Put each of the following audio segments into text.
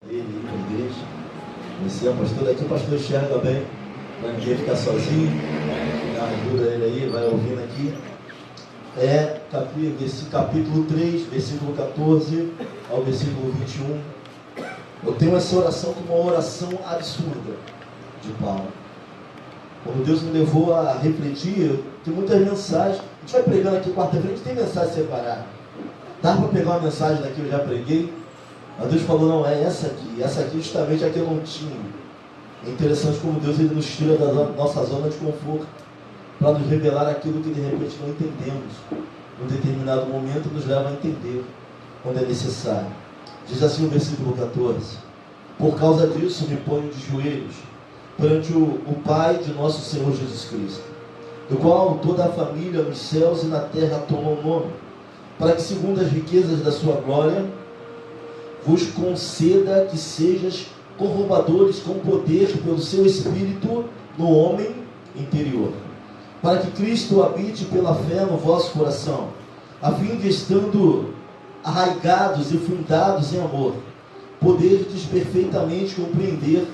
Ele para a igreja. Você é o pastor, daqui o pastor enxerga bem, para ninguém ficar sozinho. Ajuda ele aí, vai ouvindo aqui. Capítulo 3, versículo 14 ao versículo 21. Eu tenho essa oração como uma oração absurda de Paulo. Quando Deus me levou a refletir, tem muitas mensagens. A gente vai pregando aqui quarta-feira, a gente tem mensagem separada. Dá para pegar uma mensagem daqui, eu já preguei. Mas Deus falou, não, é essa aqui justamente é a que eu não tinha. É interessante como Deus ele nos tira da nossa zona de conforto, para nos revelar aquilo que de repente não entendemos. Em um determinado momento nos leva a entender, quando é necessário. Diz assim o versículo 14: por causa disso me ponho de joelhos perante o Pai de nosso Senhor Jesus Cristo, do qual toda a família nos céus e na terra toma o nome, para que segundo as riquezas da sua glória vos conceda que sejais corroboradores com poder pelo seu Espírito no homem interior, para que Cristo habite pela fé no vosso coração, a fim de, estando arraigados e fundados em amor, poderdes perfeitamente compreender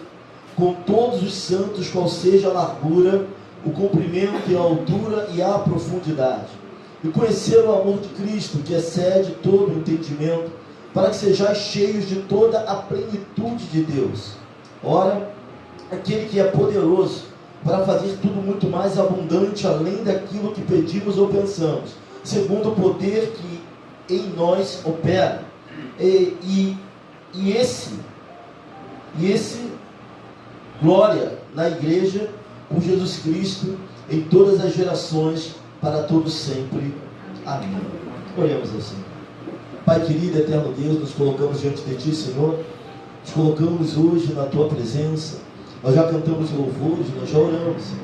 com todos os santos qual seja a largura, o comprimento e a altura e a profundidade, e conhecer o amor de Cristo, que excede todo o entendimento, para que sejais cheios de toda a plenitude de Deus. Ora, aquele que é poderoso para fazer tudo muito mais abundante, além daquilo que pedimos ou pensamos, segundo o poder que em nós opera. E esse glória na igreja por Jesus Cristo em todas as gerações, para todos sempre. Amém. Oremos assim. Pai querido, eterno Deus, nos colocamos diante de Ti, Senhor. Nos colocamos hoje na Tua presença. Nós já cantamos louvores, nós já oramos, Senhor.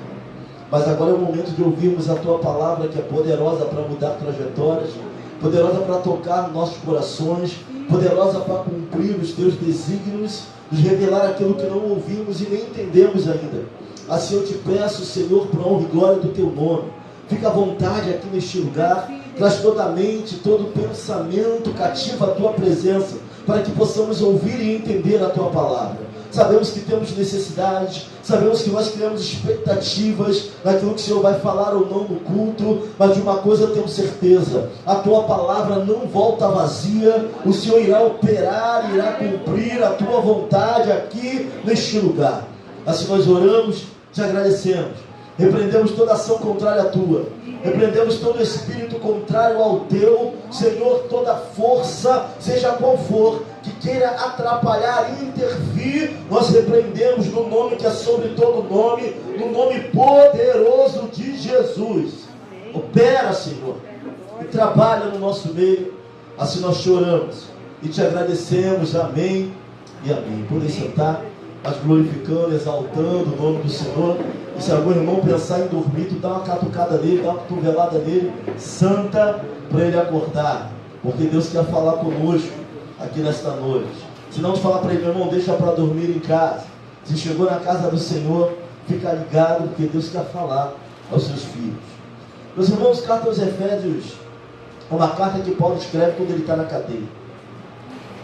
Mas agora é o momento de ouvirmos a Tua palavra, que é poderosa para mudar trajetórias, poderosa para tocar nossos corações, poderosa para cumprir os Teus desígnios, nos revelar aquilo que não ouvimos e nem entendemos ainda. Assim eu te peço, Senhor, para a honra e glória do Teu nome. Fica à vontade aqui neste lugar. Traz toda a mente, todo o pensamento cativo à Tua presença, para que possamos ouvir e entender a Tua palavra. Sabemos que temos necessidades, sabemos que nós criamos expectativas naquilo que o Senhor vai falar ou não no culto, mas de uma coisa eu tenho certeza: a Tua palavra não volta vazia. O Senhor irá operar, irá cumprir a Tua vontade aqui neste lugar. Assim nós oramos, te agradecemos, repreendemos toda ação contrária à Tua, repreendemos todo espírito contrário ao Teu, Senhor, toda força, seja qual for, que queira atrapalhar, intervir, nós repreendemos no nome que é sobre todo nome, no nome poderoso de Jesus. Opera, Senhor, e trabalha no nosso meio. Assim nós te oramos e te agradecemos. Amém e amém. Podem sentar, mas glorificando, exaltando o nome do Senhor. E se algum irmão pensar em dormir, tu dá uma catucada nele, dá uma cotovelada nele, santa, para ele acordar, porque Deus quer falar conosco aqui nesta noite. Se não, tu falar para ele, meu irmão, deixa para dormir em casa. Se chegou na casa do Senhor, fica ligado, porque Deus quer falar aos seus filhos. Meus irmãos, carta aos Efésios é uma carta que Paulo escreve quando ele está na cadeia.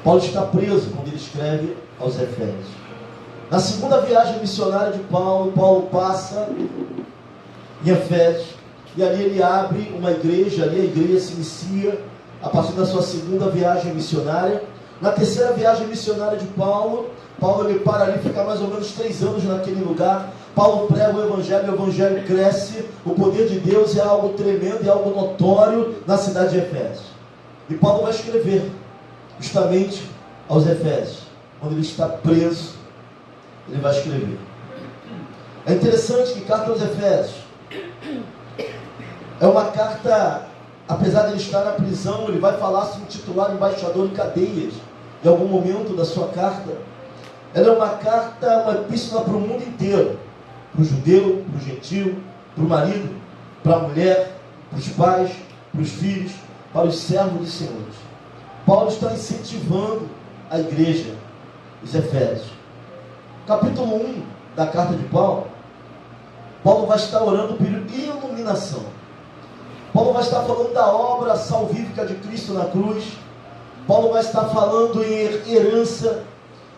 Paulo está preso quando ele escreve aos Efésios. Na segunda viagem missionária de Paulo, Paulo passa em Efésios, e ali ele abre uma igreja, ali a igreja se inicia a partir da sua segunda viagem missionária. Na terceira viagem missionária de Paulo ele para ali, fica mais ou menos 3 anos naquele lugar. Paulo prega o evangelho cresce, o poder de Deus é algo tremendo, é algo notório na cidade de Efésios. E Paulo vai escrever justamente aos Efésios, quando ele está preso, ele vai escrever. É interessante que carta aos Efésios é uma carta, apesar de ele estar na prisão, ele vai falar se intitular embaixador em cadeias em algum momento da sua carta. Ela é uma carta, uma epístola para o mundo inteiro, para o judeu, para o gentil, para o marido, para a mulher, para os pais, para os filhos, para os servos dos senhores. Paulo está incentivando a igreja, os Efésios. Capítulo 1 da carta de Paulo vai estar orando por iluminação. Paulo vai estar falando da obra salvífica de Cristo na cruz. Paulo vai estar falando em herança.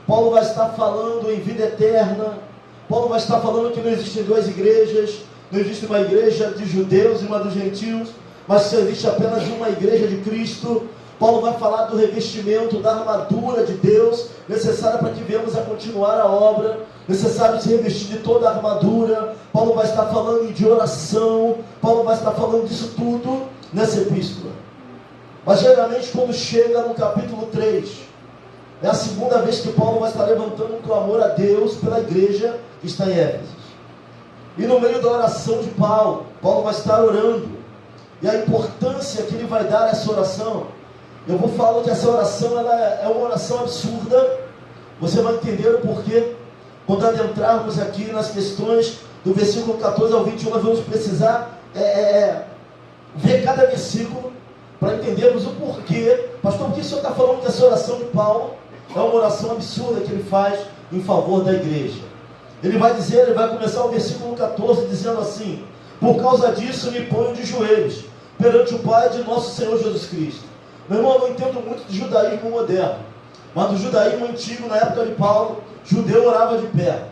Paulo vai estar falando em vida eterna. Paulo vai estar falando que não existem duas igrejas, não existe uma igreja de judeus e uma dos gentios, mas só existe apenas uma igreja de Cristo. Paulo vai falar do revestimento, da armadura de Deus, necessária para que venhamos a continuar a obra, necessário se revestir de toda a armadura. Paulo vai estar falando de oração, Paulo vai estar falando disso tudo nessa epístola. Mas geralmente quando chega no capítulo 3, é a segunda vez que Paulo vai estar levantando um clamor a Deus pela igreja que está em Éfeso. E no meio da oração de Paulo, Paulo vai estar orando. E a importância que ele vai dar a essa oração, eu vou falar que essa oração ela é uma oração absurda. Você vai entender o porquê. Quando adentrarmos aqui nas questões do versículo 14 ao 21, nós vamos precisar ver cada versículo para entendermos o porquê. Pastor, por que o senhor está falando que essa oração de Paulo é uma oração absurda que ele faz em favor da igreja? Ele vai dizer, ele vai começar o versículo 14 dizendo assim: por causa disso me ponho de joelhos perante o Pai de nosso Senhor Jesus Cristo. Meu irmão, eu não entendo muito de judaísmo moderno, mas do judaísmo antigo, na época de Paulo, judeu orava de pé.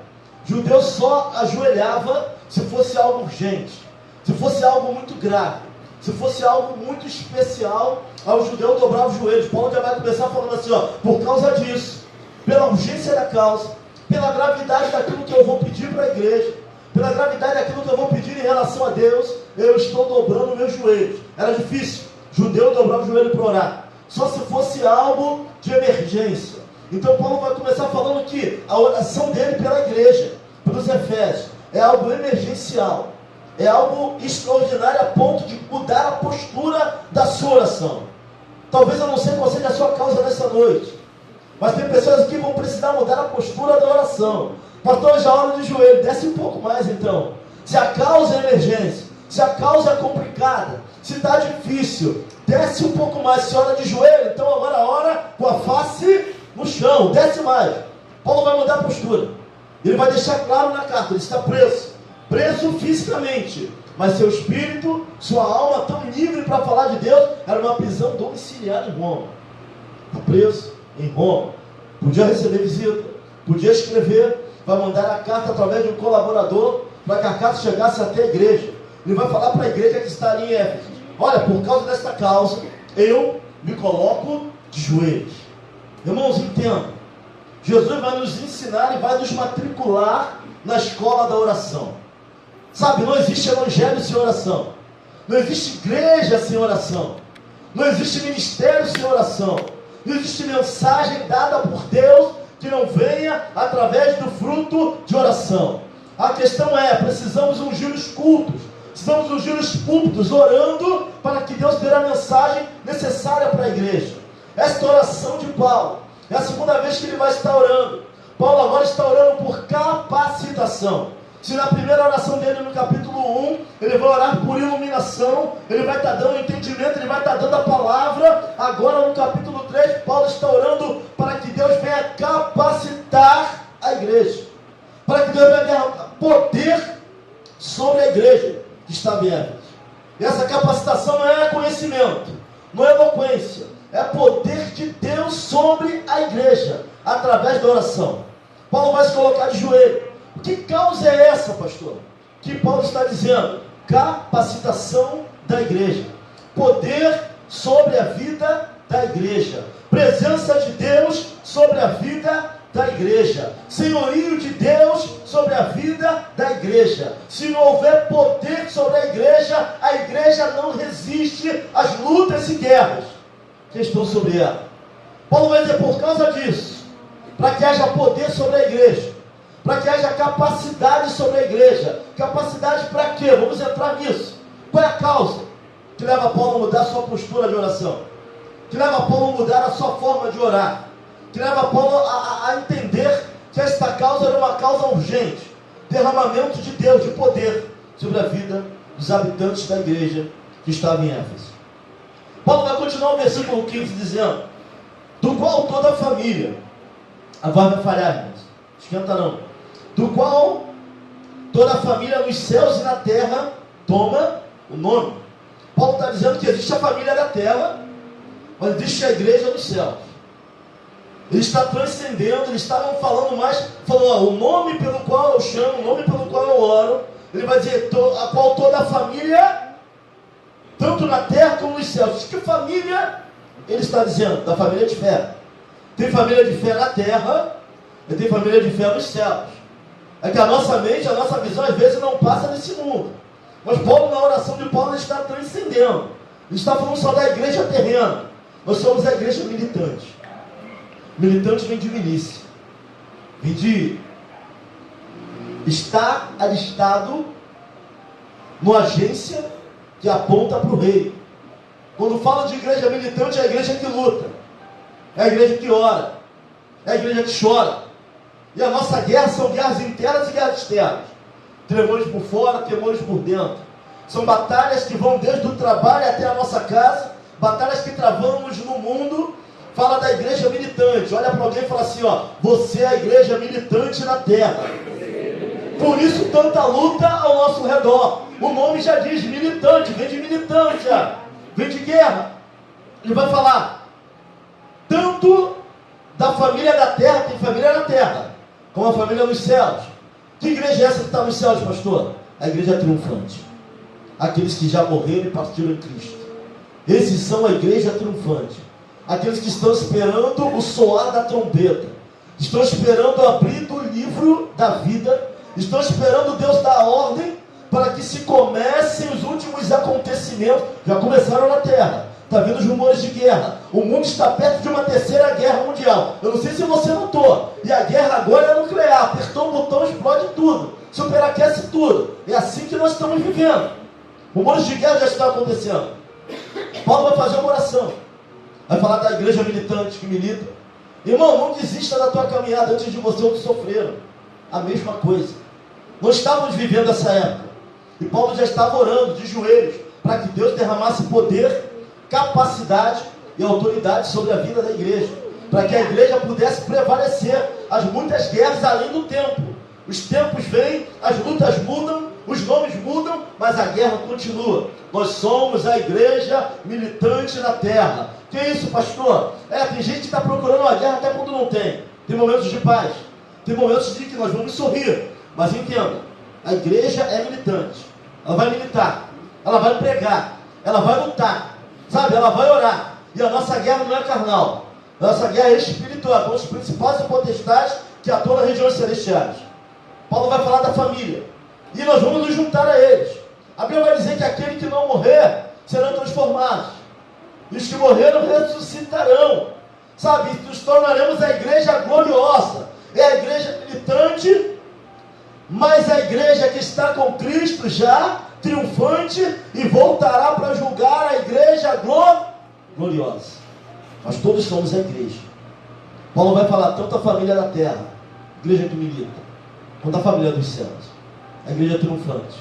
Judeu só ajoelhava se fosse algo urgente, se fosse algo muito grave, se fosse algo muito especial. Aí o judeu dobrava os joelhos. Paulo já vai começar falando assim, ó: por causa disso, pela urgência da causa, pela gravidade daquilo que eu vou pedir para a igreja, pela gravidade daquilo que eu vou pedir em relação a Deus, eu estou dobrando meus joelhos. Era difícil, judeu dobrava o joelho para orar, só se fosse algo de emergência. Então Paulo vai começar falando que a oração dele pela igreja, pelos Efésios, é algo emergencial, é algo extraordinário a ponto de mudar a postura da sua oração. Talvez eu não sei qual seja a sua causa nessa noite, mas tem pessoas que vão precisar mudar a postura da oração. Pastor, eu já oro de joelho. Desce um pouco mais então. Se a causa é emergência, se a causa é complicada, se está difícil, desce um pouco mais. Se ora de joelho, então agora ora com a face no chão. Desce mais. Paulo vai mudar a postura. Ele vai deixar claro na carta: ele está preso fisicamente, mas seu espírito, sua alma tão livre para falar de Deus. Era uma prisão domiciliar em Roma. Está preso em Roma. Podia receber visita, podia escrever, vai mandar a carta através de um colaborador para que a carta chegasse até a igreja. Ele vai falar para a igreja que está ali em Éfeso: olha, por causa desta causa, eu me coloco de joelhos. Irmãos, entendam, Jesus vai nos ensinar e vai nos matricular na escola da oração. Sabe, não existe evangelho sem oração, não existe igreja sem oração, não existe ministério sem oração, não existe mensagem dada por Deus que não venha através do fruto de oração. A questão é: precisamos ungir os cultos, precisamos ungir os púlpitos, orando para que Deus dê a mensagem necessária para a igreja. Esta oração de Paulo é a segunda vez que ele vai estar orando. Paulo agora está orando por capacitação. Se na primeira oração dele no capítulo 1, ele vai orar por iluminação, ele vai estar dando entendimento, ele vai estar dando a palavra. Agora no capítulo 3, Paulo está orando para que Deus venha capacitar a igreja, para que Deus venha derramar poder sobre a igreja que está em Éfeso. E essa capacitação não é conhecimento, não é eloquência, é poder de Deus sobre a igreja, através da oração. Paulo vai se colocar de joelho. Que causa é essa, pastor? Que Paulo está dizendo: capacitação da igreja, poder sobre a vida da igreja, presença de Deus sobre a vida da igreja, senhorio de Deus sobre a vida da igreja. Se não houver poder sobre a igreja não resiste às lutas e guerras que estão sobre ela. Paulo vai dizer: por causa disso, para que haja poder sobre a igreja, para que haja capacidade sobre a igreja. Capacidade para quê? Vamos entrar nisso. Qual é a causa que leva Paulo a mudar a sua postura de oração? Que leva Paulo a mudar a sua forma de orar? Que leva Paulo a entender que esta causa era uma causa urgente. Derramamento de Deus, de poder sobre a vida dos habitantes da igreja que estava em Éfeso. Paulo vai continuar o versículo 15 dizendo: do qual toda a família, a voz vai falhar, irmãos, esquenta não, do qual toda a família nos céus e na terra toma o nome. Paulo está dizendo que existe a família da terra, mas existe a igreja dos céus. Ele está transcendendo, ele está não falando mais, falou, o nome pelo qual eu chamo, o nome pelo qual eu oro, ele vai dizer, a qual toda a família, tanto na terra como nos céus. Que família ele está dizendo? Da família de fé. Tem família de fé na terra, e tem família de fé nos céus. É que a nossa mente, a nossa visão, às vezes não passa nesse mundo. Mas Paulo, na oração de Paulo, ele está transcendendo. Ele está falando só da igreja terrena. Nós somos a igreja militante. Militante vem de milícia. Vem de estar alistado numa agência que aponta para o rei. Quando fala de igreja militante, é a igreja que luta. É a igreja que ora. É a igreja que chora. E a nossa guerra são guerras internas e guerras externas. Temores por fora, temores por dentro. São batalhas que vão desde o trabalho até a nossa casa. Batalhas que travamos no mundo. Fala da igreja militante. Olha para alguém e fala assim, ó, você é a igreja militante na terra. Por isso tanta luta ao nosso redor. O nome já diz militante, vem de militância, vem de guerra. Ele vai falar tanto da família da terra, tem família na terra, como a família nos céus. Que igreja é essa que está nos céus, pastor? A igreja triunfante. Aqueles que já morreram e partiram em Cristo. Esses são a igreja triunfante. Aqueles que estão esperando o soar da trombeta. Estão esperando abrir do livro da vida. Estão esperando Deus dar ordem para que se comecem os últimos acontecimentos. Já começaram na terra. Está vendo os rumores de guerra. O mundo está perto de uma terceira guerra mundial. Eu não sei se você notou. E a guerra agora é nuclear. Apertou um botão, explode tudo. Superaquece tudo. É assim que nós estamos vivendo. Rumores de guerra já estão acontecendo. Paulo vai fazer uma oração. Vai falar da igreja militante que milita. Irmão, não desista da tua caminhada. Antes de você, outros sofreram a mesma coisa. Nós estávamos vivendo essa época. E Paulo já estava orando de joelhos para que Deus derramasse poder, capacidade e autoridade sobre a vida da igreja, para que a igreja pudesse prevalecer as muitas guerras além do tempo. Os tempos vêm, as lutas mudam, os nomes mudam, mas a guerra continua. Nós somos a igreja militante na terra. Que é isso, pastor? Tem gente que está procurando uma guerra até quando não tem. Tem momentos de paz, tem momentos de que nós vamos sorrir, mas entenda, a igreja é militante. Ela vai militar, ela vai pregar, ela vai lutar, sabe? Ela vai orar. E a nossa guerra não é carnal, a nossa guerra é espiritual, com os principais e potestades que atuam nas regiões celestiais. Paulo vai falar da família, e nós vamos nos juntar a eles. A Bíblia vai dizer que aquele que não morrer serão transformados, e os que morreram ressuscitarão, sabe? E nos tornaremos a igreja gloriosa. É a igreja militante, mas a igreja que está com Cristo já triunfante e voltará para julgar a igreja gloriosa. Nós todos somos a igreja. Paulo vai falar tanto a família da terra, igreja que milita, quanto a família dos céus, a igreja triunfante.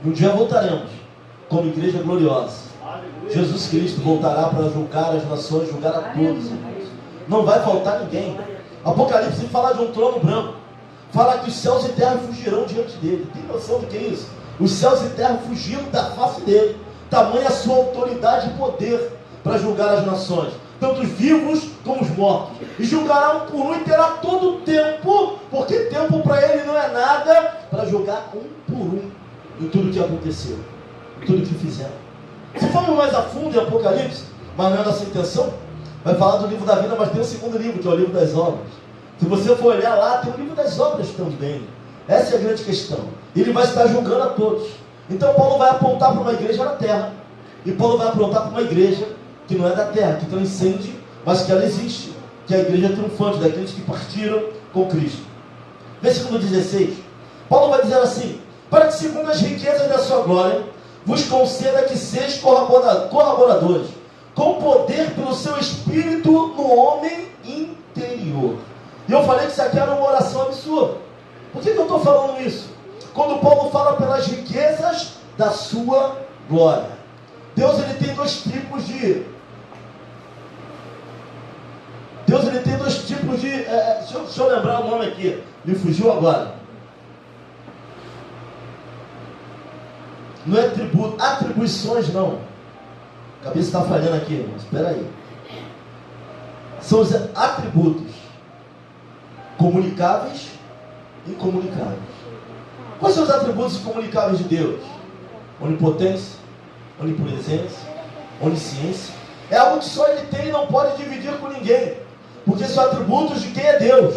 E um dia voltaremos como igreja gloriosa. Jesus Cristo voltará para julgar as nações, julgar a todos, irmãos. Não vai faltar ninguém. Apocalipse fala de um trono branco. Fala que os céus e terra fugirão diante dele. Tem noção do que é isso? Os céus e terra fugiram da face dele. Tamanha a sua autoridade e poder para julgar as nações, tanto os vivos como os mortos. E julgará um por um e terá todo o tempo, porque tempo para ele não é nada, para julgar um por um em tudo que aconteceu, em tudo que fizeram. Se formos mais a fundo em Apocalipse, mas não é nossa intenção, vai falar do livro da vida, mas tem um segundo livro, que é o livro das obras. Se você for olhar lá, tem o livro das obras também. Essa é a grande questão. Ele vai estar julgando a todos. Então Paulo vai apontar para uma igreja na terra. E Paulo vai apontar para uma igreja que não é da terra, que transcende, mas que ela existe. Que é a igreja triunfante, daqueles que partiram com Cristo. Versículo 16. Paulo vai dizer assim: para que segundo as riquezas da sua glória, vos conceda que sejais colaboradores, com poder pelo seu Espírito no homem interior. E eu falei que isso aqui era uma oração absurda. Por que eu estou falando isso? Quando Paulo fala pelas riquezas da sua glória, Deus ele tem dois tipos de... deixa eu lembrar o nome aqui, me fugiu agora. Não é tributo, atribuições não. A cabeça está falhando aqui, irmãos, espera aí. São os atributos. comunicáveis e incomunicáveis. Quais são os atributos incomunicáveis de Deus? Onipotência, onipresença, onisciência. É algo que só Ele tem e não pode dividir com ninguém, porque são atributos de quem é Deus.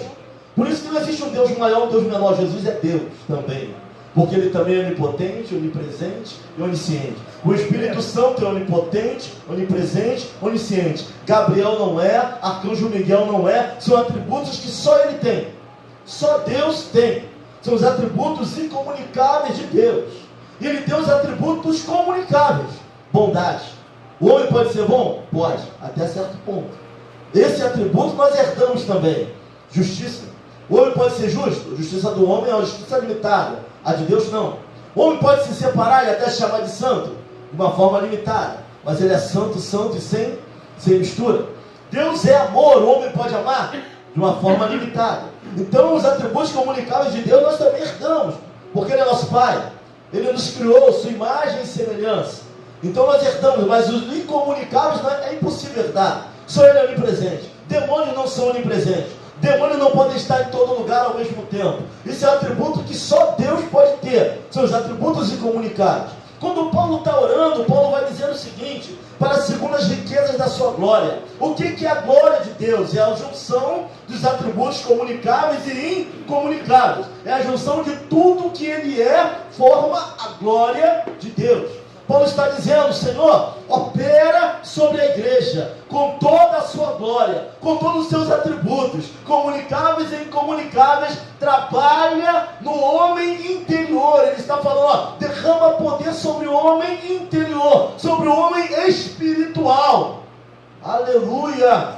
Por isso que não existe um Deus maior, um Deus menor. Jesus é Deus também, porque Ele também é onipotente, onipresente e onisciente. O Espírito Santo é onipotente, onipresente, onisciente. Gabriel não é, Arcanjo Miguel não é. São atributos que só Ele tem, só Deus tem. São os atributos incomunicáveis de Deus. E Ele tem os atributos comunicáveis. Bondade. O homem pode ser bom? Pode, até certo ponto. Esse atributo nós herdamos também. Justiça. O homem pode ser justo? A justiça do homem é uma justiça limitada. A de Deus não. O homem pode se separar e até chamar de santo de uma forma limitada, mas ele é santo, santo e sem mistura. Deus é amor. O homem pode amar de uma forma limitada. Então os atributos comunicáveis de Deus nós também herdamos, porque Ele é nosso Pai. Ele nos criou, sua imagem e semelhança. Então nós herdamos, mas os incomunicáveis é impossível herdar. Só Ele é onipresente. Demônios não são onipresentes. Demônios não podem estar em todo lugar ao mesmo tempo. Isso é um atributo que só Deus pode ter. São os atributos incomunicáveis. Quando Paulo está orando, Paulo vai dizer o seguinte: para segundo as riquezas da sua glória. O que é a glória de Deus? É a junção dos atributos comunicáveis e incomunicáveis. É a junção de tudo que Ele é, forma a glória de Deus. Paulo está dizendo: Senhor, opera sobre a igreja com toda a sua glória, com todos os seus atributos, comunicáveis e incomunicáveis. Trabalha no homem interior. Ele está falando, derrama poder sobre o homem interior, sobre o homem espiritual. Aleluia!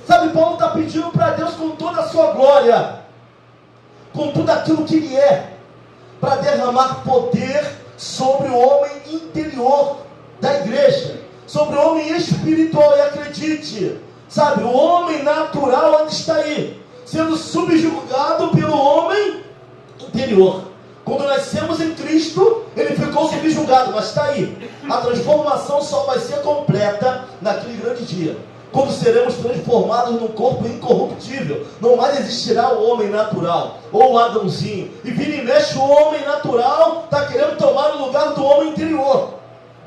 Sabe, Paulo está pedindo para Deus com toda a sua glória, com tudo aquilo que Ele é, para derramar poder sobre o homem interior da igreja, sobre o homem espiritual. E acredite, sabe, o homem natural ainda está aí, sendo subjugado pelo homem interior. Quando nascemos em Cristo, ele ficou subjugado, mas está aí. A transformação só vai ser completa naquele grande dia, quando seremos transformados num corpo incorruptível. Não mais existirá o homem natural, ou o Adãozinho. E vira e mexe, o homem natural está querendo tomar o lugar do homem interior.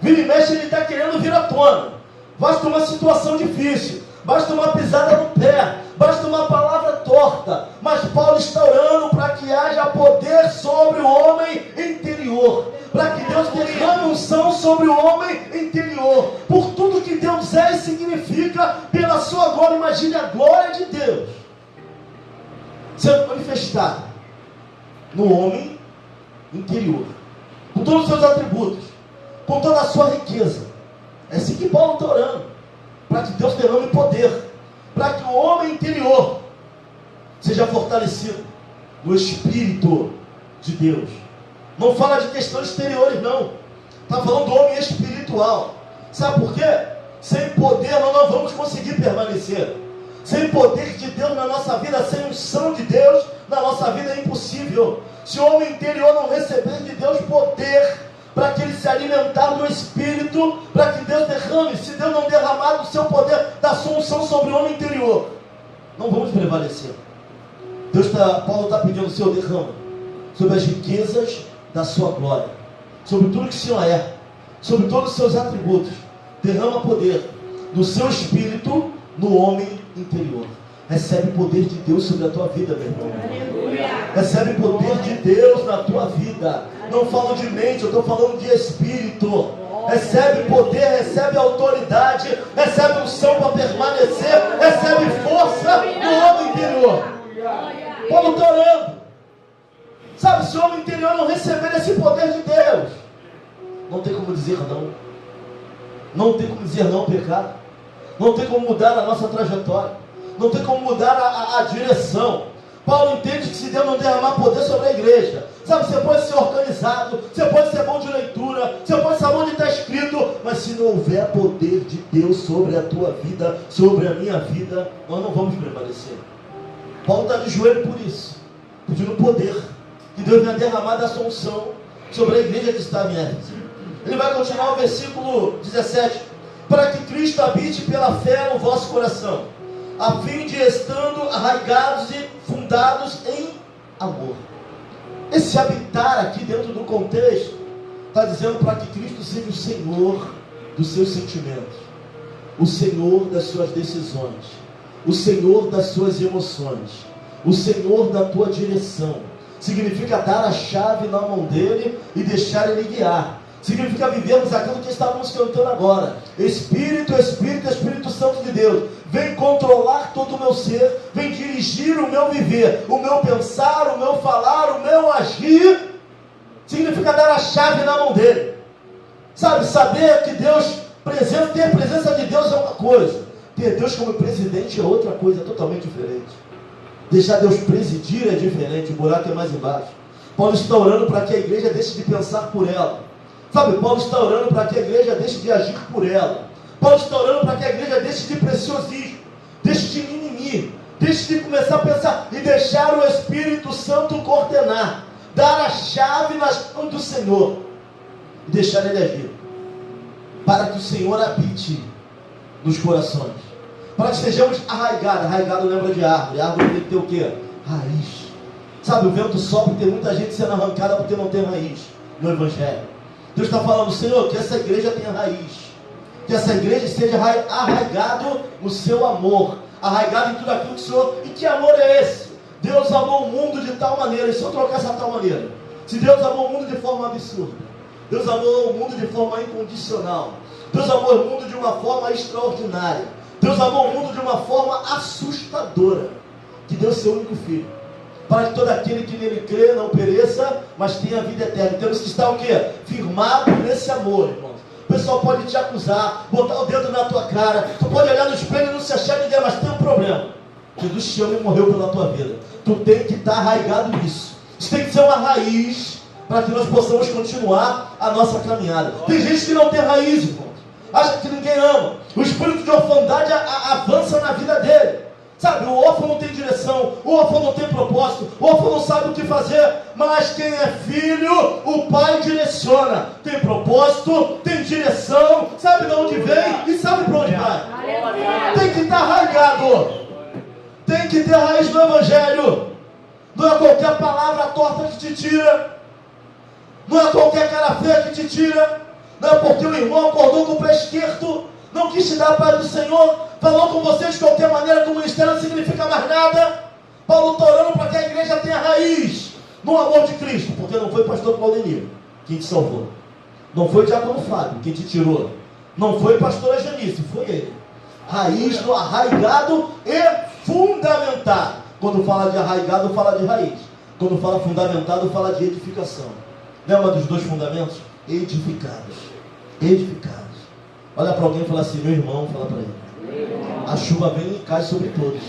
Vira e mexe, ele está querendo vir à tona. Basta uma situação difícil, basta uma pisada no pé, basta uma palavra torta. Mas Paulo está orando para que haja poder sobre o homem interior, para que Deus derrame unção sobre o homem interior, por tudo que Deus é e significa, pela sua glória. Imagine a glória de Deus sendo manifestada no homem interior, com todos os seus atributos, com toda a sua riqueza. É assim que Paulo está orando, para que Deus derrame poder, para que o homem interior seja fortalecido no Espírito de Deus. Não fala de questões exteriores, não. Está falando do homem espiritual. Sabe por quê? Sem poder nós não vamos conseguir permanecer. Sem poder de Deus na nossa vida, sem unção de Deus na nossa vida, é impossível. Se o homem interior não receber de Deus poder, para que ele se alimentar do Espírito, para que Deus derrame, se Deus não derramar do seu poder, da sua unção sobre o homem interior, não vamos prevalecer. Paulo está pedindo o seu derrama sobre as riquezas da sua glória, sobre tudo que o Senhor é, sobre todos os seus atributos. Derrama poder do seu Espírito no homem interior. Recebe o poder de Deus sobre a tua vida, meu irmão. Recebe o poder de Deus na tua vida. Não falo de mente, eu estou falando de Espírito. Recebe poder, recebe autoridade, recebe unção para permanecer, recebe força no homem interior. Paulo está orando. Sabe, se o homem interior não receber esse poder de Deus, não tem como dizer não. Não tem como dizer não ao pecado. Não tem como mudar a nossa trajetória. Não tem como mudar a direção. Paulo entende que se Deus não derramar poder sobre a igreja, sabe, você pode ser organizado, você pode ser bom de leitura, você pode saber onde está escrito, mas se não houver poder de Deus sobre a tua vida, sobre a minha vida, nós não vamos prevalecer. Paulo está de joelho por isso, pedindo poder, que Deus venha derramar da sua unção sobre a igreja que está em Éfeso. Ele vai continuar o versículo 17: para que Cristo habite pela fé no vosso coração, a fim de estando arraigados e fundados em amor. Esse habitar aqui dentro do contexto está dizendo para que Cristo seja o Senhor dos seus sentimentos, o Senhor das suas decisões, o Senhor das suas emoções, o Senhor da tua direção. Significa dar a chave na mão dele e deixar ele guiar. Significa vivermos aquilo que estávamos cantando agora. Espírito, Espírito, Espírito Santo de Deus, vem controlar todo o meu ser, vem dirigir o meu viver, o meu pensar, o meu falar, o meu agir. Significa dar a chave na mão dele. Sabe, saber que Deus, ter presença de Deus é uma coisa, ter Deus como presidente é outra coisa totalmente diferente. Deixar Deus presidir é diferente, o buraco é mais embaixo. Paulo está orando para que a igreja deixe de pensar por ela. Sabe, Paulo está orando para que a igreja deixe de agir por ela. Paulo está orando para que a igreja deixe de preciosismo, deixe de mimimi, deixe de começar a pensar e deixar o Espírito Santo coordenar, dar a chave nas mãos do Senhor e deixar ele agir, para que o Senhor habite nos corações, para que sejamos arraigados. Arraigado lembra de árvore, árvore tem que ter o quê? Raiz. Sabe, o vento sopra e tem muita gente sendo arrancada porque não tem raiz no Evangelho. Deus está falando, Senhor, que essa igreja tenha raiz, que essa igreja esteja arraigado no seu amor, arraigado em tudo aquilo que o Senhor, e que amor é esse? Deus amou o mundo de tal maneira, e se eu trocar essa tal maneira, se Deus amou o mundo de forma absurda, Deus amou o mundo de forma incondicional, Deus amou o mundo de uma forma extraordinária, Deus amou o mundo de uma forma assustadora, que deu seu único filho, para que todo aquele que nele crê não pereça, mas tenha a vida eterna. Temos que estar o quê? Firmado nesse amor, irmãos. O pessoal pode te acusar, botar o dedo na tua cara, tu pode olhar no espelho e não se achar ninguém, mas tem um problema. Jesus te ama e morreu pela tua vida. Tu tem que estar arraigado nisso. Isso tem que ser uma raiz para que nós possamos continuar a nossa caminhada. Tem gente que não tem raiz, irmãos. Acha que ninguém ama. O espírito de orfandade avança na vida dele. Sabe, o órfão não tem direção, o órfão não tem propósito, o órfão não sabe o que fazer, mas quem é filho, o pai direciona, tem propósito, tem direção, sabe de onde vem e sabe para onde vai. Tem que estar arraigado, tem que ter raiz no Evangelho. Não é qualquer palavra torta que te tira, não é qualquer cara feia que te tira, não é porque o irmão acordou com o pé esquerdo, não quis te dar a paz do Senhor, falou com vocês de qualquer maneira que o ministério não significa mais nada. Paulo está orando para que a igreja tenha raiz no amor de Cristo, porque não foi pastor Claudemir quem te salvou, não foi diácono Fábio quem te tirou, não foi pastora Janice, foi ele. Raiz no arraigado e fundamentado. Quando fala de arraigado, fala de raiz. Quando fala fundamentado, fala de edificação. Lembra dos dois fundamentos? Edificados. Edificados. Olha para alguém e fala assim, meu irmão, fala para ele. A chuva vem e cai sobre todos.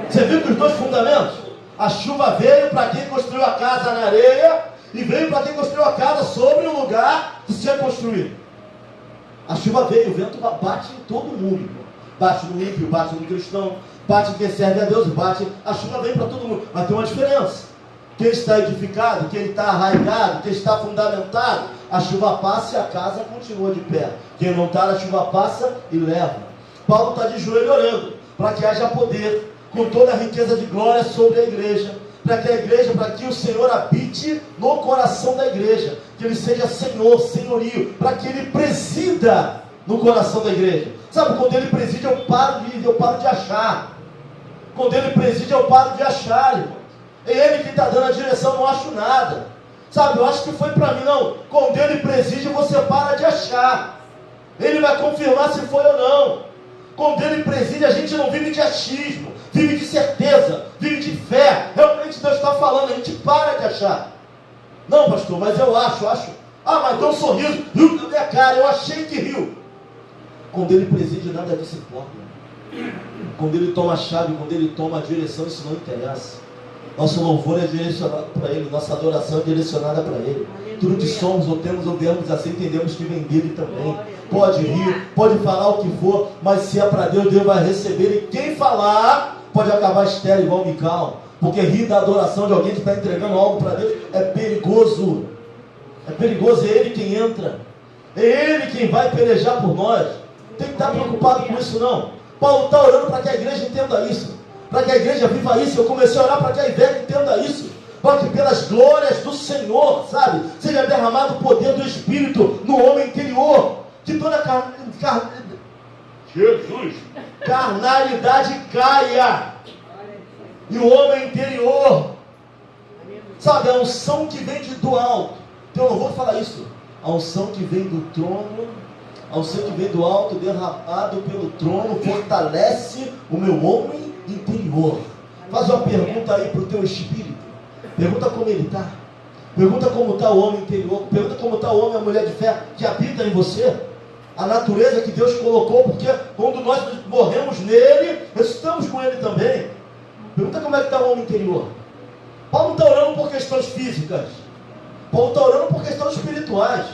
Você viu que os dois fundamentos? A chuva veio para quem construiu a casa na areia e veio para quem construiu a casa sobre o lugar que se é construído. A chuva veio, o vento bate em todo mundo. Bate no ímpio, bate no cristão, bate em quem serve a Deus, bate. A chuva vem para todo mundo, mas tem uma diferença. Quem está edificado, quem está arraigado, quem está fundamentado, a chuva passa e a casa continua de pé. Quem não está, a chuva passa e leva. Paulo está de joelho orando para que haja poder, com toda a riqueza de glória sobre a igreja, para que a igreja, para que o Senhor habite no coração da igreja, que Ele seja Senhor, senhorio, para que Ele presida no coração da igreja. Sabe, quando Ele preside, eu paro de achar. Quando Ele preside, eu paro de achar, irmão. É Ele que está dando a direção, não acho nada. Sabe, eu acho que foi para mim, não. Quando Ele preside, você para de achar. Ele vai confirmar se foi ou não. Quando Ele preside, a gente não vive de achismo, vive de certeza, vive de fé. Realmente Deus está falando, a gente para de achar. Não, pastor, mas eu acho. Ah, mas deu um sorriso, riu na minha cara, eu achei que riu. Quando Ele preside, nada disso importa. Quando Ele toma a chave, quando Ele toma a direção, isso não interessa. Nosso louvor é direcionado para Ele, nossa adoração é direcionada para Ele. Tudo que somos ou temos ou vemos assim, entendemos que vem dele também. Pode rir, pode falar o que for, mas se é para Deus, Deus vai receber. E quem falar pode acabar estéril igual Mical, porque rir da adoração de alguém que está entregando algo para Deus é perigoso. É perigoso, é Ele quem entra, é Ele quem vai pelejar por nós. Tem que estar preocupado com isso não. Paulo está orando para que a igreja entenda isso, para que a igreja viva isso. Eu comecei a orar para que a Ivete entenda isso, para que pelas glórias do Senhor, sabe, seja derramado o poder do Espírito no homem interior, que toda carnalidade caia, e o homem interior, sabe, a unção que vem do alto. Então eu não vou falar isso, a unção que vem do trono, a unção que vem do alto, derramado pelo trono, fortalece o meu homem interior. Faz uma pergunta aí para o teu espírito, pergunta como ele está, pergunta como está o homem interior, pergunta como está o homem e a mulher de fé que habita em você, a natureza que Deus colocou, porque quando nós morremos nele, ressuscitamos com ele também. Pergunta como é que está o homem interior. Paulo não está orando por questões físicas, Paulo está orando por questões espirituais,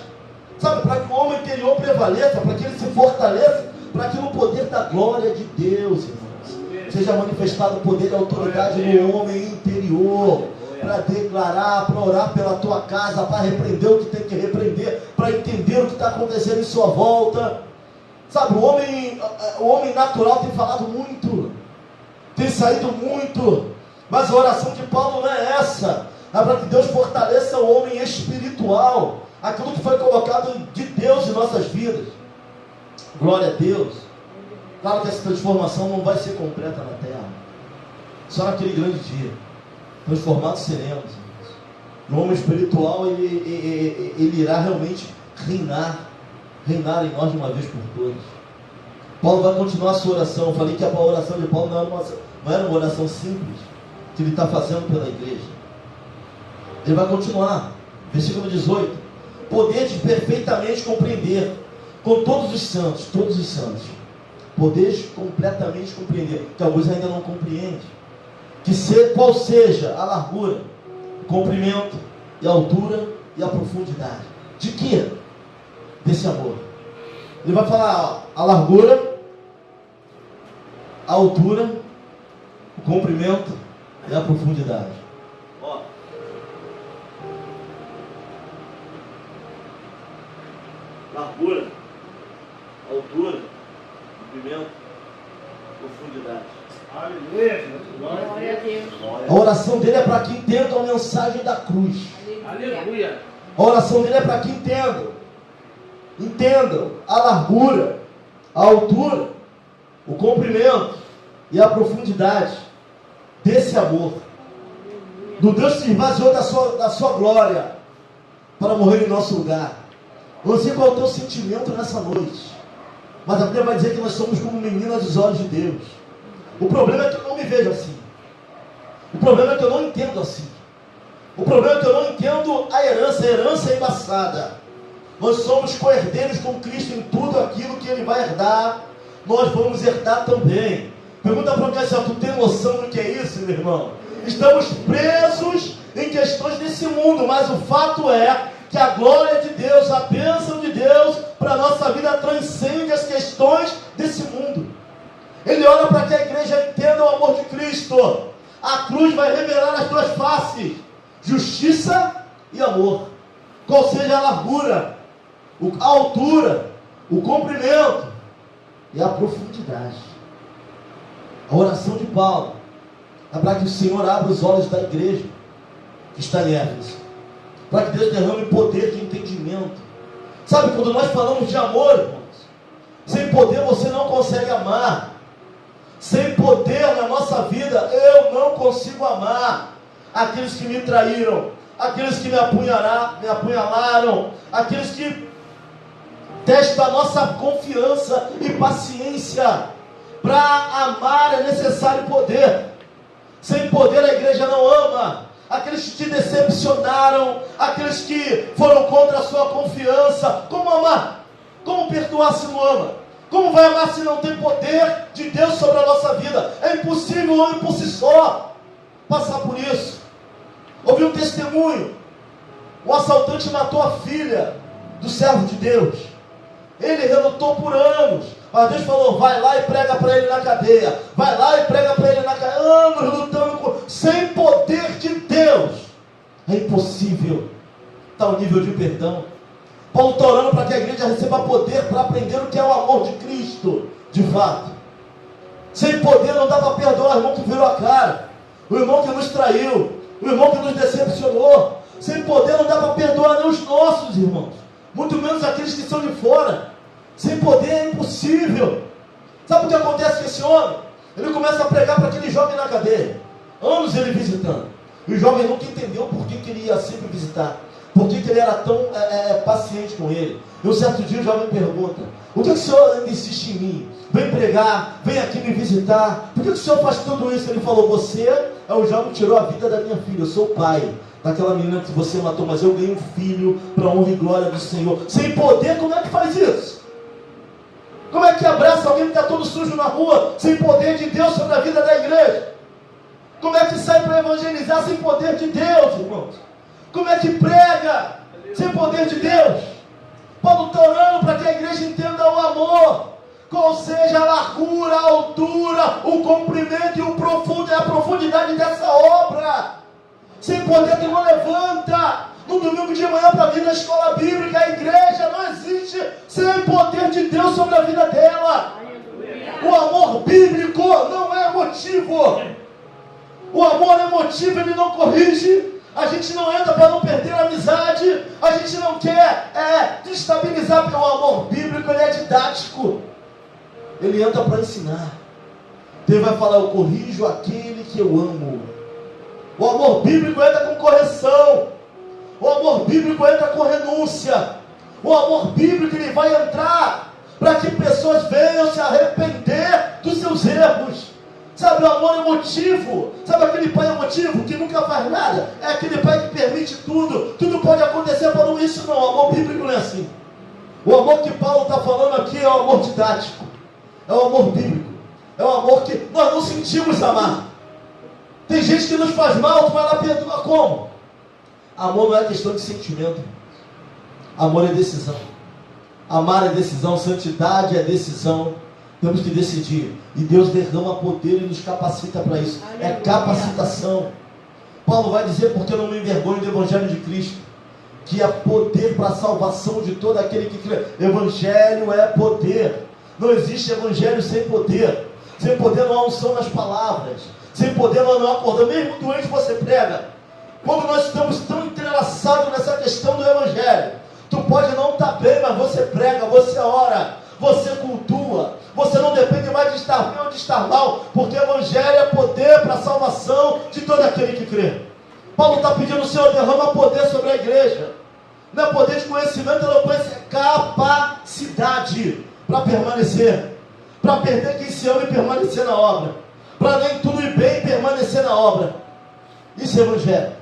sabe, para que o homem interior prevaleça, para que ele se fortaleça, para que no poder da glória de Deus, irmãos, seja manifestado o poder e a autoridade no homem interior, para declarar, para orar pela tua casa, para repreender o que tem que repreender, para entender o que está acontecendo em sua volta, sabe, o homem natural tem falado muito, tem saído muito, mas a oração de Paulo não é essa, é para que Deus fortaleça o homem espiritual, aquilo que foi colocado de Deus em nossas vidas. Glória a Deus. Claro que essa transformação não vai ser completa na terra, só naquele grande dia. Transformados seremos. No homem espiritual ele irá realmente reinar em nós de uma vez por todas. Paulo vai continuar a sua oração. Eu falei que a oração de Paulo não era uma oração simples que ele está fazendo pela igreja. Ele vai continuar. Versículo 18: podeis perfeitamente compreender com todos os santos, podeis completamente compreender, que alguns ainda não compreendem, qual seja a largura, o comprimento, e a altura e a profundidade. De quê? Desse amor. Ele vai falar a largura, a altura, o comprimento e a profundidade. Ó, largura, altura, comprimento, profundidade. Aleluia. Glória a Deus. A oração dele é para que entendam a mensagem da cruz. Aleluia. A oração dele é para que entendam a largura, a altura, o comprimento e a profundidade desse amor, do Deus que se esvaziou da sua glória para morrer em nosso lugar. Eu não sei qual é o teu sentimento nessa noite, mas a Bíblia vai dizer que nós somos como meninas dos olhos de Deus. O problema é que eu não me vejo assim, o problema é que eu não entendo assim, o problema é que eu não entendo a herança é embaçada. Nós somos co-herdeiros com Cristo em tudo aquilo que Ele vai herdar, nós vamos herdar também. Pergunta para alguém assim: tu tem noção do que é isso, meu irmão? Estamos presos em questões desse mundo, mas o fato é que a glória de Deus, a bênção de Deus para a nossa vida transcende as questões desse mundo. Ele ora para que a igreja entenda o amor de Cristo. A cruz vai revelar as duas faces: justiça e amor. Qual seja a largura, a altura, o comprimento e a profundidade. A oração de Paulo é para que o Senhor abra os olhos da igreja que está em Éfeso, para que Deus derrame poder de entendimento. Sabe, quando nós falamos de amor, irmãos, sem poder você não consegue amar. Sem poder na nossa vida, eu não consigo amar aqueles que me traíram, aqueles que me apunhalaram, aqueles que testam a nossa confiança e paciência. Para amar é necessário poder. Sem poder a igreja não ama. Aqueles que te decepcionaram, aqueles que foram contra a sua confiança, como amar? Como perdoar se não ama? Como vai amar se não tem poder de Deus sobre a nossa vida? É impossível o homem por si só passar por isso. Ouvi um testemunho: um assaltante matou a filha do servo de Deus. Ele relutou por anos, mas Deus falou: vai lá e prega para ele na cadeia, vai lá e prega para ele na cadeia. Anos lutando sem poder de Deus. É impossível tal nível de perdão. Paulo está orando para que a igreja receba poder para aprender o que é o amor de Cristo, de fato. Sem poder não dá para perdoar o irmão que virou a cara, o irmão que nos traiu, o irmão que nos decepcionou. Sem poder não dá para perdoar nem os nossos irmãos, muito menos aqueles que são de fora. Sem poder é impossível. Sabe o que acontece com esse homem? Ele começa a pregar para aquele jovem na cadeia, anos ele visitando, e o jovem nunca entendeu por que ele ia sempre visitar, por que ele era tão paciente com ele. E um certo dia o jovem pergunta: o que o senhor ainda insiste em mim? Vem pregar, vem aqui me visitar, por que o senhor faz tudo isso? Ele falou: você é o jovem que tirou a vida da minha filha, eu sou o pai daquela menina que você matou, mas eu ganhei um filho para a honra e glória do Senhor. Sem poder, como é que faz isso? Como é que abraça alguém que está todo sujo na rua, sem poder de Deus sobre a vida da igreja? Como é que sai para evangelizar sem poder de Deus, irmãos? Como é que prega sem poder de Deus? Paulo está orando para que a igreja entenda o amor, qual seja a largura, a altura, o comprimento e a profundidade dessa obra. Sem poder tu não levanta no domingo de manhã para vir na escola bíblica. A igreja não existe sem poder de Deus sobre a vida dela. O amor bíblico não é motivo. O amor é motivo, ele não corrige. A gente não entra para não perder a amizade. A gente não quer destabilizar, porque o amor bíblico ele é didático. Ele entra para ensinar. Ele vai falar: eu corrijo aquele que eu amo. O amor bíblico entra com correção. O amor bíblico entra com renúncia. O amor bíblico ele vai entrar para que pessoas venham se arrepender dos seus erros. Sabe, o amor emotivo. Sabe aquele pai emotivo que nunca faz nada? É aquele pai que permite tudo. Tudo pode acontecer para não isso. Não, o amor bíblico não é assim. O amor que Paulo está falando aqui é o amor didático. É o amor bíblico. É o amor que nós não sentimos amar. Tem gente que nos faz mal, tu vai lá perdoar como? Amor não é questão de sentimento. Amor é decisão. Amar é decisão, santidade é decisão. Temos que decidir. E Deus derrama poder e nos capacita para isso. É capacitação. Paulo vai dizer: porque eu não me envergonho do Evangelho de Cristo, que é poder para a salvação de todo aquele que crê. Evangelho é poder. Não existe evangelho sem poder. Sem poder não há unção nas palavras. Sem poder nós não acordamos. Mesmo doente você prega. Quando nós estamos tão entrelaçados nessa questão do evangelho, tu pode não estar bem, mas você prega, você ora, você cultua. Você não depende mais de estar bem ou de estar mal, porque o evangelho é poder para a salvação de todo aquele que crê. Paulo está pedindo: o Senhor, derrama poder sobre a igreja. Não é poder de conhecimento, eloquência, é capacidade para permanecer, para perder quem se ama e permanecer na obra, para nem tudo ir bem e permanecer na obra. Isso é evangelho.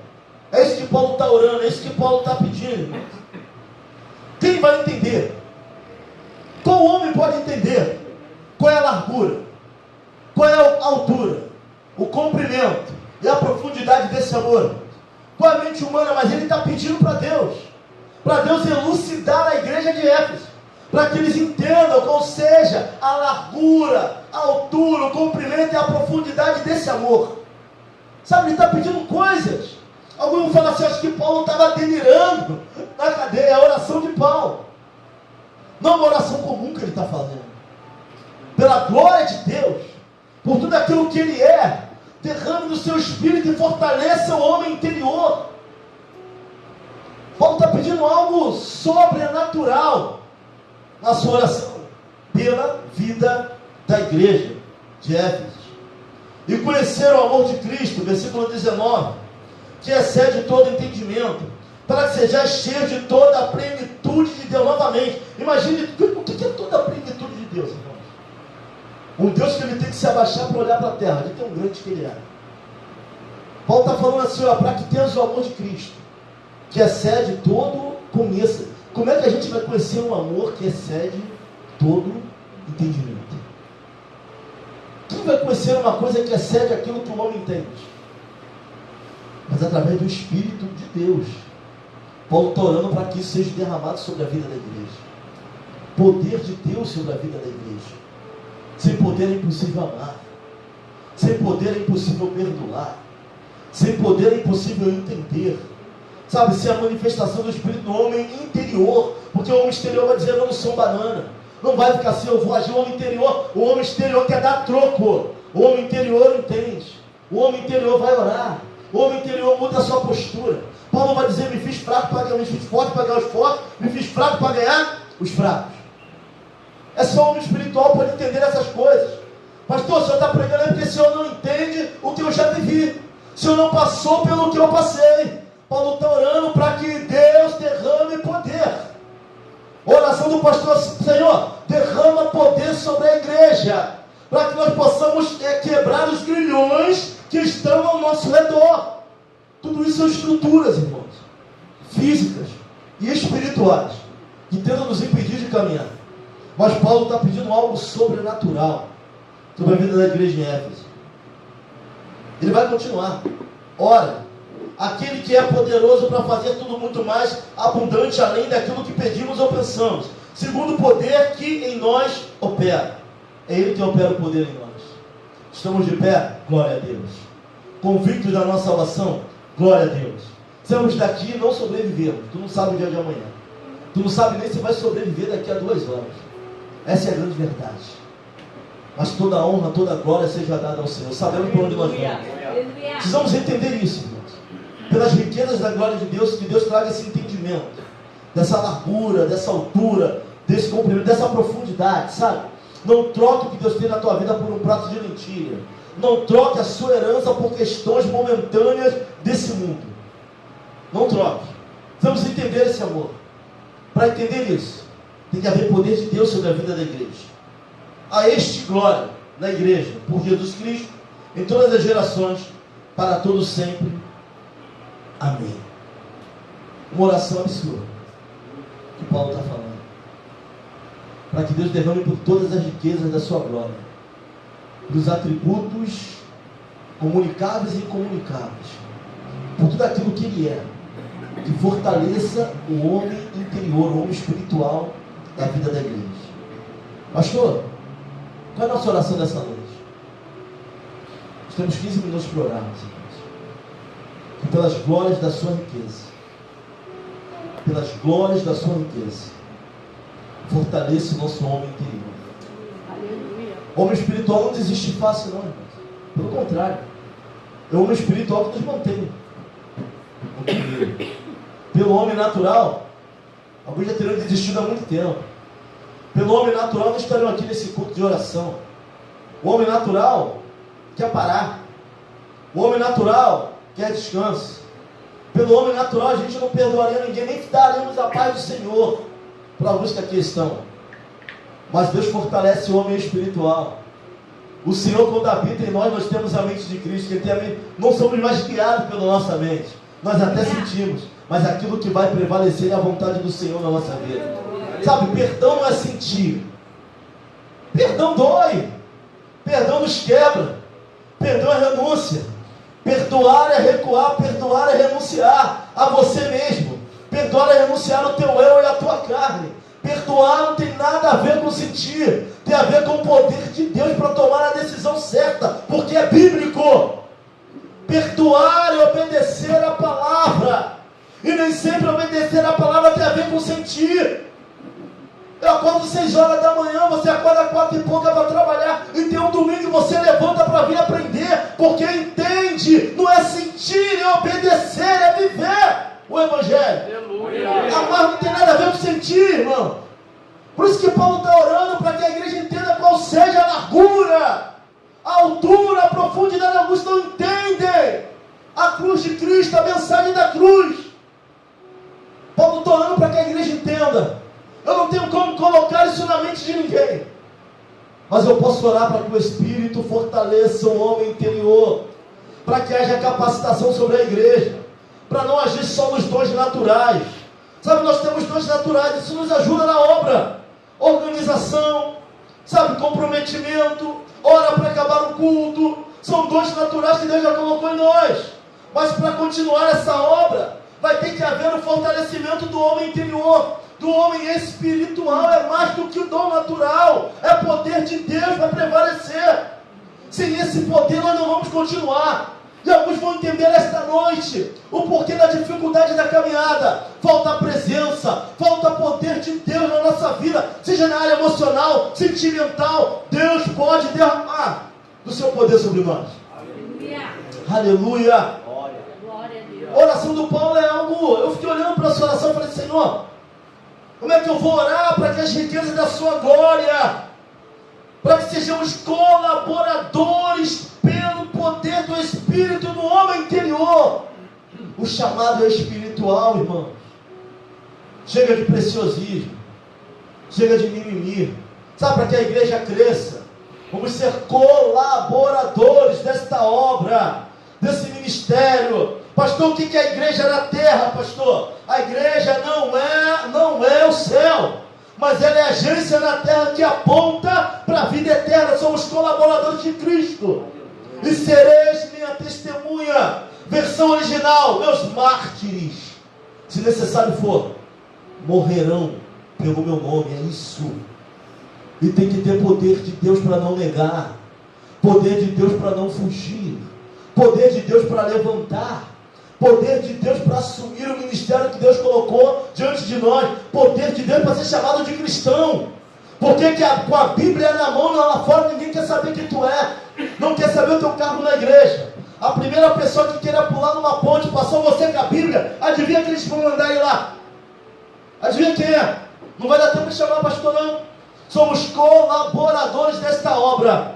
É isso que Paulo está orando, é isso que Paulo está pedindo, irmãos. Quem vai entender? Qual homem pode entender qual é a largura, qual é a altura, o comprimento e a profundidade desse amor? Qual é a mente humana? Mas ele está pedindo para Deus elucidar a igreja de Éfeso, para que eles entendam qual seja a largura, a altura, o comprimento e a profundidade desse amor. Sabe, ele está pedindo coisas. Alguns vão falar assim: acho que Paulo estava delirando na cadeia. É a oração de Paulo, não é uma oração comum que ele está fazendo. Pela glória de Deus, por tudo aquilo que ele é, derrame no seu espírito e fortaleça o homem interior. Paulo está pedindo algo sobrenatural na sua oração, pela vida da igreja de Éfeso. E conhecer o amor de Cristo, versículo 19, que excede todo entendimento, para que sejais cheios de toda a plenitude de Deus. Novamente, imagine o que é toda a plenitude de Deus, irmãos. Um Deus que ele tem que se abaixar para olhar para a terra, de tão grande que ele é. Paulo está falando assim: ó, para que tenhas o amor de Cristo, que excede todo conhecimento. Como é que a gente vai conhecer um amor que excede todo entendimento? Quem vai conhecer uma coisa que excede aquilo que o homem entende? Mas através do Espírito de Deus. Paulo está orando para que isso seja derramado sobre a vida da igreja. Poder de Deus sobre a vida da igreja. Sem poder é impossível amar. Sem poder é impossível perdoar. Sem poder é impossível entender. Sabe, se a manifestação do Espírito no homem interior, porque o homem exterior vai dizer: eu não sou banana, Não vai ficar assim, eu vou agir. O homem exterior quer dar troco. O homem interior entende. O homem interior vai orar. O homem interior muda a sua postura. Paulo vai dizer, me fiz fraco para ganhar, me fiz forte para ganhar os fortes, me fiz fraco para ganhar os fracos. É só o homem espiritual pode entender essas coisas. Pastor, o senhor está pregando porque o senhor não entende o que eu já vivi. O senhor não passou pelo que eu passei. Paulo está orando para que Deus derrame poder. Oração do pastor, Senhor, derrama poder sobre a igreja, para que nós possamos quebrar os grilhões que estão ao nosso redor. Tudo isso são estruturas, irmãos, físicas e espirituais, que tentam nos impedir de caminhar. Mas Paulo está pedindo algo sobrenatural sobre a vida da igreja em Éfeso. Ele vai continuar. Ora, aquele que é poderoso para fazer tudo muito mais abundante além daquilo que pedimos ou pensamos, segundo o poder que em nós opera. É Ele que opera o poder em nós. Estamos de pé? Glória a Deus. Convictos da nossa salvação? Glória a Deus. Estamos daqui e não sobrevivemos. Tu não sabe o dia de amanhã. Tu não sabe nem se vai sobreviver daqui a 2 horas. Essa é a grande verdade. Mas toda a honra, toda a glória seja dada ao Senhor. Sabemos por onde nós vamos. Precisamos entender isso, irmãos. Pelas riquezas da glória de Deus, que Deus traga esse entendimento, dessa largura, dessa altura, desse comprimento, dessa profundidade, sabe? Não troque o que Deus tem na tua vida por um prato de lentilha. Não troque a sua herança por questões momentâneas desse mundo. Não troque. Vamos entender esse amor. Para entender isso, tem que haver poder de Deus sobre a vida da igreja. A este glória na igreja, por Jesus Cristo, em todas as gerações, para todos sempre. Amém. Uma oração absurda que Paulo está falando. Para que Deus derrame por todas as riquezas da sua glória, dos atributos comunicáveis e incomunicáveis, por tudo aquilo que Ele é, que fortaleça o homem interior, o homem espiritual da vida da igreja. Pastor, qual é a nossa oração dessa noite? Nós temos 15 minutos para orarmos, que pelas glórias da sua riqueza, pelas glórias da sua riqueza, fortaleça o nosso homem interior. Aleluia. O homem espiritual não desiste fácil, não, irmãos. Pelo contrário, é o homem espiritual que nos mantém. Pelo homem natural, alguns já teriam desistido há muito tempo. Pelo homem natural, não estariam aqui nesse culto de oração. O homem natural quer parar. O homem natural quer descanso. Pelo homem natural, a gente não perdoaria ninguém, nem daremos a paz do Senhor para alguns que aqui estão. Mas Deus fortalece o homem espiritual. O Senhor, quando habita em nós, nós temos a mente de Cristo. Que tem a mente, não somos mais guiados pela nossa mente. Nós até sentimos, mas aquilo que vai prevalecer é a vontade do Senhor na nossa vida. Sabe, perdão não é sentir. Perdão dói. Perdão nos quebra. Perdão é renúncia. Perdoar é recuar. Perdoar é renunciar a você mesmo. Perdoar é renunciar ao teu eu e à tua carne. Perdoar não tem nada a ver com sentir. Tem a ver com o poder de Deus para tomar a decisão certa. Porque é bíblico. Perdoar é obedecer a palavra. E nem sempre obedecer a palavra tem a ver com sentir. Eu acordo 6 horas da manhã, você acorda 4 e pouca para trabalhar, e tem um domingo e você levanta para vir aprender, porque entende, não é sentir, é obedecer, é viver o Evangelho. Amar não tem nada a ver com sentir, irmão. Por isso que Paulo está orando para que a igreja entenda qual seja a largura, a altura, a profundidade. Alguns não entendem a cruz de Cristo, a mensagem da cruz. Paulo está orando para que a igreja entenda. Eu não tenho como colocar isso na mente de ninguém, mas eu posso orar para que o Espírito fortaleça o homem interior, para que haja capacitação sobre a igreja, para não agir só nos dons naturais. Sabe, nós temos dons naturais, isso nos ajuda na obra, organização, sabe, comprometimento, ora para acabar um culto, são dons naturais que Deus já colocou em nós. Mas para continuar essa obra, vai ter que haver o fortalecimento do homem interior, do homem espiritual. É mais do que o dom natural, é poder de Deus para prevalecer. Sem esse poder nós não vamos continuar. E alguns vão entender esta noite o porquê da dificuldade da caminhada. Falta a presença, falta poder de Deus na nossa vida, seja na área emocional, sentimental. Deus pode derramar do seu poder sobre nós. Aleluia. Glória a Deus. A oração do Paulo é algo. Eu fiquei olhando para a sua oração e falei: Senhor, como é que eu vou orar para que as riquezas da sua glória, para que sejamos colaboradores pelo poder do Espírito no homem interior? O chamado é espiritual, irmãos. Chega de preciosismo, chega de mimimi. Sabe, para que a igreja cresça, vamos ser colaboradores desta obra, desse ministério. Pastor, o que é a igreja na terra, pastor? A igreja não é o céu, mas ela é a agência na terra que aponta para a vida eterna. Somos colaboradores de Cristo. E sereis minha testemunha. Versão original: meus mártires, se necessário for, morrerão pelo meu nome. É isso. E tem que ter poder de Deus para não negar, poder de Deus para não fugir, poder de Deus para levantar, poder de Deus para assumir o ministério que Deus colocou diante de nós, poder de Deus para ser chamado de cristão. Porque com a Bíblia na mão, lá fora, ninguém quer saber quem tu é, não quer saber o teu cargo na igreja. A primeira pessoa que queria pular numa ponte, passou você com a Bíblia, adivinha que eles vão mandar ir lá? Adivinha quem é? Não vai dar tempo de chamar pastor, não. Somos colaboradores desta obra.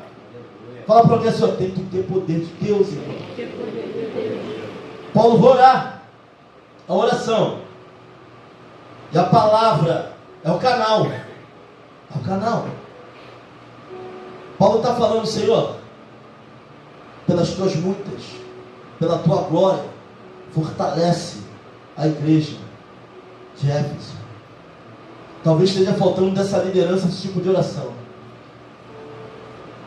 Fala para alguém assim: eu tenho que ter poder de Deus, irmão. Paulo vai orar. A oração e a palavra é o canal. É o canal. Paulo está falando: Senhor, pelas tuas lutas, pela tua glória, fortalece a igreja de Éfeso. Talvez esteja faltando dessa liderança, esse tipo de oração.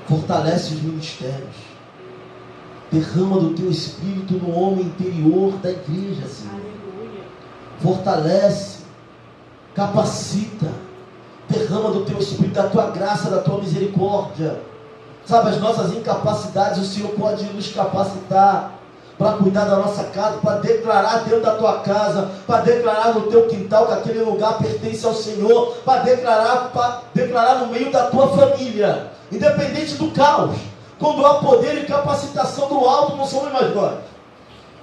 Fortalece os ministérios. Derrama do teu Espírito no homem interior da igreja, Senhor. Fortalece, capacita, derrama do teu Espírito, da tua graça, da tua misericórdia. Sabe, as nossas incapacidades, o Senhor pode nos capacitar para cuidar da nossa casa, para declarar dentro da tua casa, para declarar no teu quintal que aquele lugar pertence ao Senhor, para declarar no meio da tua família, independente do caos. Quando há poder e capacitação do alto, não somos mais nós.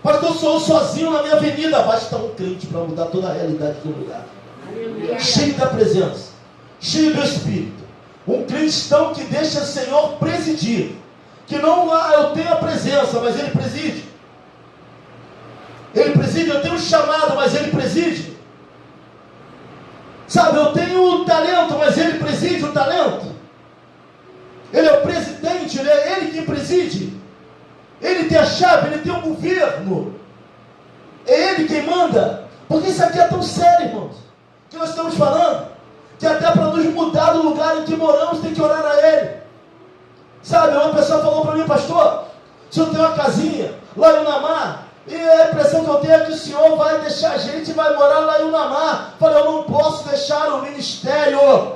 Pastor, sou eu sozinho na minha avenida. Basta um crente para mudar toda a realidade do lugar. Aleluia. Cheio da presença, cheio do Espírito. Um cristão que deixa o Senhor presidir. Que não eu tenho a presença, mas Ele preside. Ele preside, eu tenho um chamado, mas Ele preside. Sabe, eu tenho um talento, mas Ele preside o talento. Ele é o presidente, é Ele quem preside. Ele tem a chave, Ele tem o governo. É Ele quem manda. Porque isso aqui é tão sério, irmãos, que nós estamos falando, que até para nos mudar do lugar em que moramos, tem que orar a Ele. Sabe, uma pessoa falou para mim: pastor, o senhor tem uma casinha lá em Unamar, e a impressão que eu tenho é que o senhor vai deixar a gente e vai morar lá em Unamar. Falei: eu não posso deixar o ministério,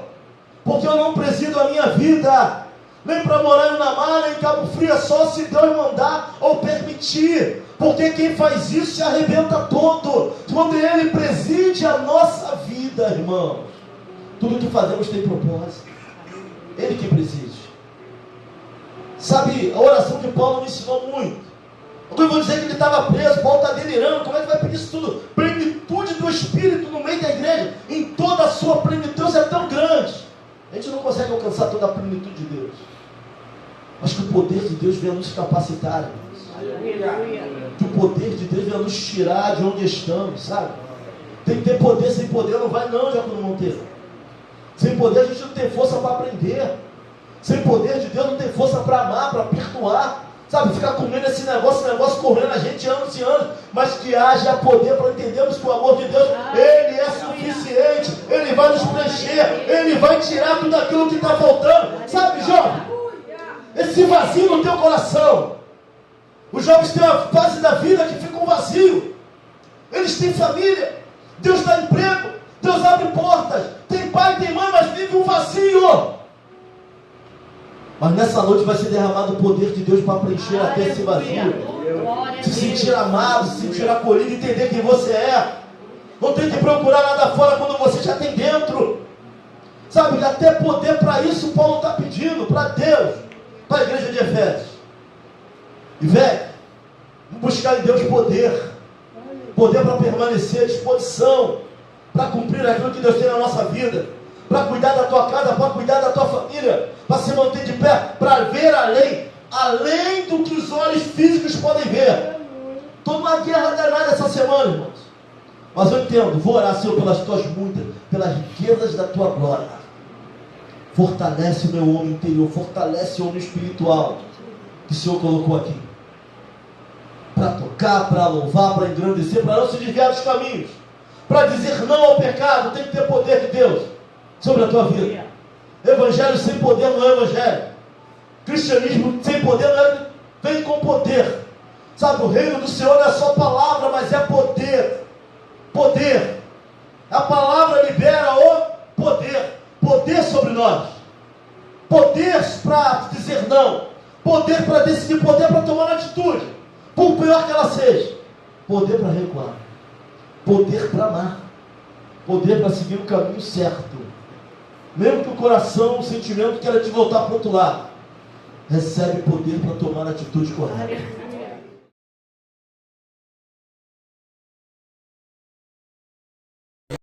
porque eu não presido a minha vida. Nem para morar em Unamar, nem em Cabo Frio, é só se Deus mandar ou permitir. Porque quem faz isso se arrebenta todo. Quando Ele preside a nossa vida, irmãos, tudo que fazemos tem propósito. Ele que preside. Sabe, a oração que Paulo me ensinou muito. Eu vou dizer que ele estava preso, Paulo está delirando. Como é que vai pedir isso tudo? Plenitude do Espírito no meio da igreja, em toda a sua plenitude, é tão grande. A gente não consegue alcançar toda a plenitude de Deus. Mas que o poder de Deus venha nos capacitar, irmãos. Que o poder de Deus venha nos tirar de onde estamos, sabe? Tem que ter poder, sem poder não vai não, Jacob Monteiro. Sem poder a gente não tem força para aprender. Sem poder de Deus não tem força para amar, para perdoar. Sabe, ficar comendo esse negócio correndo a gente anos e anos. Mas que haja poder para entendermos que o amor de Deus, Ele é suficiente. Ele vai nos preencher. Ele vai tirar tudo aquilo que está faltando. Sabe, jovem? Esse vazio no teu coração. Os jovens têm uma fase da vida que fica um vazio. Eles têm família. Deus dá emprego. Deus abre portas. Tem pai, tem mãe, mas vive um vazio. Mas nessa noite vai ser derramado o poder de Deus para preencher até esse vazio. Se sentir amado, se sentir acolhido, entender quem você é. Não tem que procurar nada fora quando você já tem dentro. Sabe, até poder para isso Paulo está pedindo, para Deus, para a igreja de Efésios. E velho, vamos buscar em Deus poder. Poder para permanecer à disposição, para cumprir aquilo que Deus tem na nossa vida, para cuidar da tua casa, para cuidar da tua família, para se manter de pé, para ver além do que os olhos físicos podem ver. Estou numa guerra danada essa semana, irmãos. Mas eu entendo, vou orar, Senhor, pelas tuas muitas, pelas riquezas da tua glória. Fortalece o meu homem interior, fortalece o homem espiritual que o Senhor colocou aqui. Para tocar, para louvar, para engrandecer, para não se desviar dos caminhos. Para dizer não ao pecado, tem que ter poder de Deus sobre a tua vida. Evangelho sem poder não é evangelho. Cristianismo sem poder não é, vem com poder. Sabe, o reino do Senhor não é só palavra, mas é poder. Poder. A palavra libera o poder. Poder sobre nós. Poder para dizer não. Poder para decidir. Poder para tomar atitude, por pior que ela seja. Poder para recuar. Poder para amar. Poder para seguir o caminho certo. Mesmo que o coração, o sentimento queira te voltar para o outro lado. Recebe poder para tomar a atitude correta.